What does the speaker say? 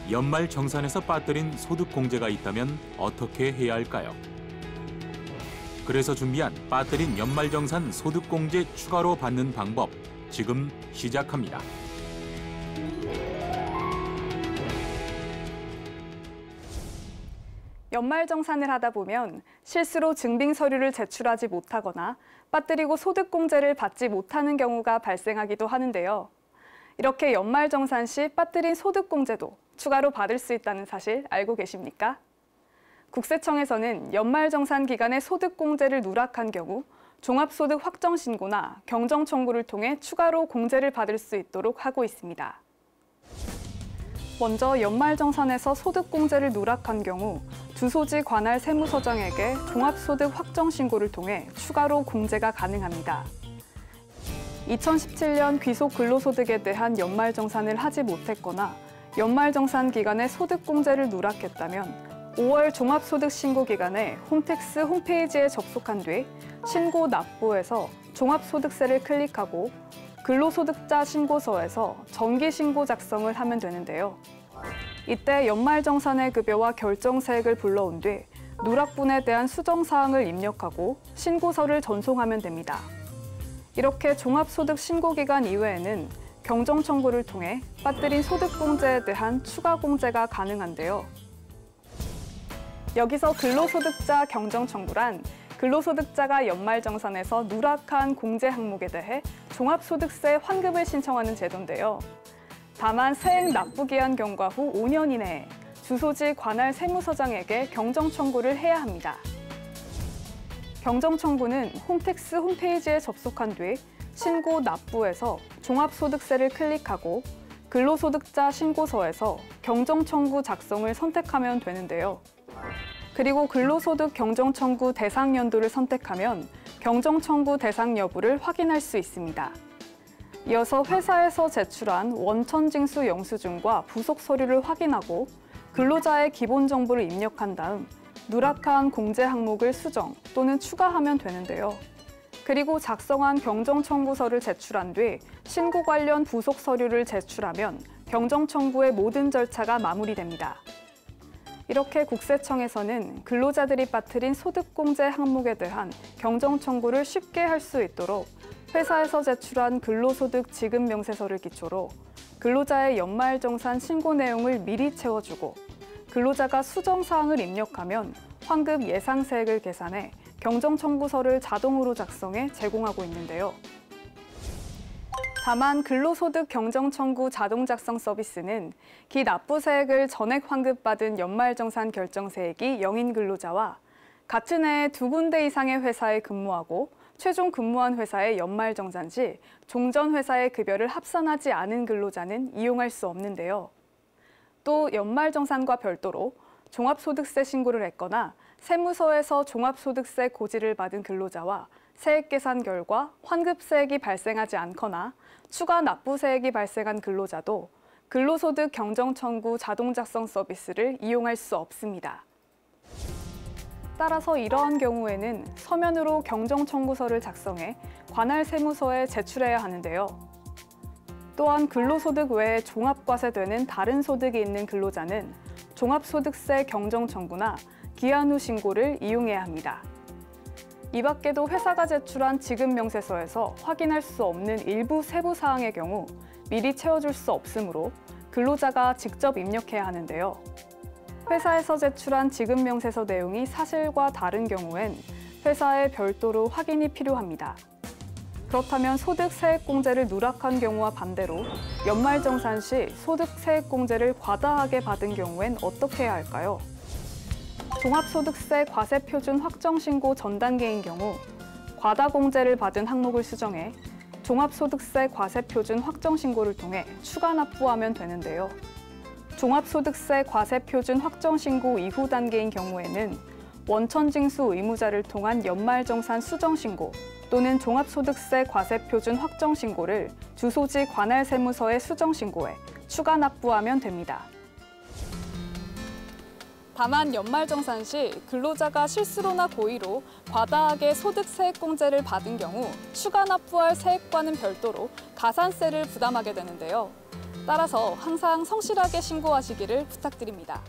연말정산에서 빠뜨린 소득공제가 있다면 어떻게 해야 할까요? 그래서 준비한 빠뜨린 연말정산 소득공제 추가로 받는 방법, 지금 시작합니다. 연말정산을 하다 보면 실수로 증빙 서류를 제출하지 못하거나 빠뜨리고 소득공제를 받지 못하는 경우가 발생하기도 하는데요. 이렇게 연말정산 시 빠뜨린 소득공제도 추가로 받을 수 있다는 사실 알고 계십니까? 국세청에서는 연말정산 기간에 소득공제를 누락한 경우 종합소득 확정신고나 경정청구를 통해 추가로 공제를 받을 수 있도록 하고 있습니다. 먼저 연말정산에서 소득공제를 누락한 경우 주소지 관할 세무서장에게 종합소득 확정신고를 통해 추가로 공제가 가능합니다. 2017년 귀속 근로소득에 대한 연말정산을 하지 못했거나 연말정산 기간에 소득공제를 누락했다면 5월 종합소득신고 기간에 홈택스 홈페이지에 접속한 뒤 신고 납부에서 종합소득세를 클릭하고 근로소득자 신고서에서 정기신고 작성을 하면 되는데요. 이때 연말정산의 급여와 결정세액을 불러온 뒤 누락분에 대한 수정사항을 입력하고 신고서를 전송하면 됩니다. 이렇게 종합소득 신고기간 이외에는 경정청구를 통해 빠뜨린 소득공제에 대한 추가 공제가 가능한데요. 여기서 근로소득자 경정청구란 근로소득자가 연말정산에서 누락한 공제 항목에 대해 종합소득세 환급을 신청하는 제도인데요. 다만 세액 납부기한 경과 후 5년 이내에 주소지 관할 세무서장에게 경정청구를 해야 합니다. 경정청구는 홈택스 홈페이지에 접속한 뒤 신고 납부에서 종합소득세를 클릭하고 근로소득자 신고서에서 경정청구 작성을 선택하면 되는데요. 그리고 근로소득 경정청구 대상 연도를 선택하면 경정청구 대상 여부를 확인할 수 있습니다. 이어서 회사에서 제출한 원천징수 영수증과 부속 서류를 확인하고 근로자의 기본 정보를 입력한 다음 누락한 공제 항목을 수정 또는 추가하면 되는데요. 그리고 작성한 경정청구서를 제출한 뒤 신고 관련 부속 서류를 제출하면 경정청구의 모든 절차가 마무리됩니다. 이렇게 국세청에서는 근로자들이 빠뜨린 소득공제 항목에 대한 경정청구를 쉽게 할 수 있도록 회사에서 제출한 근로소득 지급명세서를 기초로 근로자의 연말정산 신고 내용을 미리 채워주고 근로자가 수정사항을 입력하면 환급 예상세액을 계산해 경정청구서를 자동으로 작성해 제공하고 있는데요. 다만 근로소득 경정청구 자동작성 서비스는 기납부세액을 전액 환급받은 연말정산 결정세액이 0인 근로자와 같은 해에 2군데 이상의 회사에 근무하고 최종 근무한 회사의 연말정산 시 종전 회사의 급여를 합산하지 않은 근로자는 이용할 수 없는데요. 또 연말정산과 별도로 종합소득세 신고를 했거나 세무서에서 종합소득세 고지를 받은 근로자와 세액 계산 결과 환급세액이 발생하지 않거나 추가 납부세액이 발생한 근로자도 근로소득 경정청구 자동작성 서비스를 이용할 수 없습니다. 따라서 이러한 경우에는 서면으로 경정청구서를 작성해 관할 세무서에 제출해야 하는데요. 또한 근로소득 외에 종합과세되는 다른 소득이 있는 근로자는 종합소득세 경정청구나 기한 후 신고를 이용해야 합니다. 이 밖에도 회사가 제출한 지급명세서에서 확인할 수 없는 일부 세부 사항의 경우 미리 채워줄 수 없으므로 근로자가 직접 입력해야 하는데요. 회사에서 제출한 지급명세서 내용이 사실과 다른 경우엔 회사에 별도로 확인이 필요합니다. 그렇다면 소득세액공제를 누락한 경우와 반대로 연말정산 시 소득세액공제를 과다하게 받은 경우엔 어떻게 해야 할까요? 종합소득세 과세표준 확정신고 전 단계인 경우 과다공제를 받은 항목을 수정해 종합소득세 과세표준 확정신고를 통해 추가 납부하면 되는데요. 종합소득세 과세표준 확정신고 이후 단계인 경우에는 원천징수 의무자를 통한 연말정산 수정신고 또는 종합소득세 과세표준 확정신고를 주소지 관할 세무서에 수정신고해 추가 납부하면 됩니다. 다만 연말정산 시 근로자가 실수로나 고의로 과다하게 소득세액공제를 받은 경우 추가 납부할 세액과는 별도로 가산세를 부담하게 되는데요. 따라서 항상 성실하게 신고하시기를 부탁드립니다.